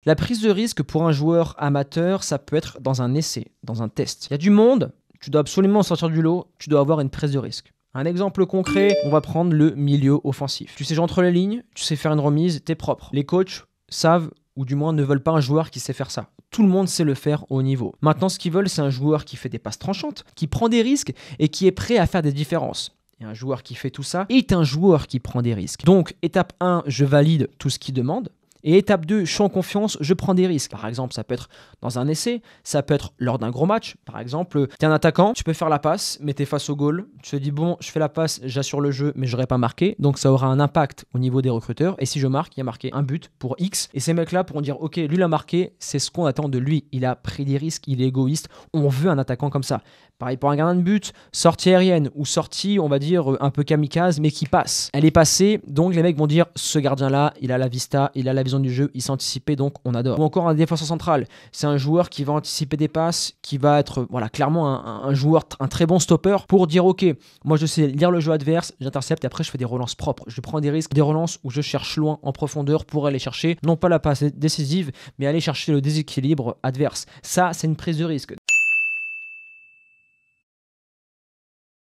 La prise de risque pour un joueur amateur, ça peut être dans un essai, dans un test. Il y a du monde, tu dois absolument sortir du lot, tu dois avoir une prise de risque. Un exemple concret, on va prendre le milieu offensif. Tu sais jouer entre les lignes, tu sais faire une remise, t'es propre. Les coachs savent, ou du moins ne veulent pas un joueur qui sait faire ça. Tout le monde sait le faire au haut niveau. Maintenant, ce qu'ils veulent, c'est un joueur qui fait des passes tranchantes, qui prend des risques et qui est prêt à faire des différences. Et un joueur qui fait tout ça est un joueur qui prend des risques. Donc, étape 1, je valide tout ce qu'il demande. Et étape 2, je suis en confiance, je prends des risques. Par exemple, ça peut être dans un essai, ça peut être lors d'un gros match. Par exemple, tu es un attaquant, tu peux faire la passe, mais tu es face au goal. Tu te dis, bon, je fais la passe, j'assure le jeu, mais je n'aurai pas marqué. Donc ça aura un impact au niveau des recruteurs. Et si je marque, il y a marqué un but pour X. Et ces mecs-là pourront dire, ok, lui l'a marqué, c'est ce qu'on attend de lui. Il a pris des risques, il est égoïste. On veut un attaquant comme ça. Pareil pour un gardien de but, sortie aérienne ou sortie, on va dire, un peu kamikaze, mais qui passe. Elle est passée, donc les mecs vont dire, ce gardien-là, il a la vista, il a la vision du jeu, il s'est anticipé, donc on adore. Ou encore un défenseur central, c'est un joueur qui va anticiper des passes, qui va être clairement un joueur, un très bon stopper pour dire, ok, moi je sais lire le jeu adverse, j'intercepte et après je fais des relances propres. Je prends des risques, des relances où je cherche loin, en profondeur pour aller chercher, non pas la passe décisive, mais aller chercher le déséquilibre adverse. Ça, c'est une prise de risque.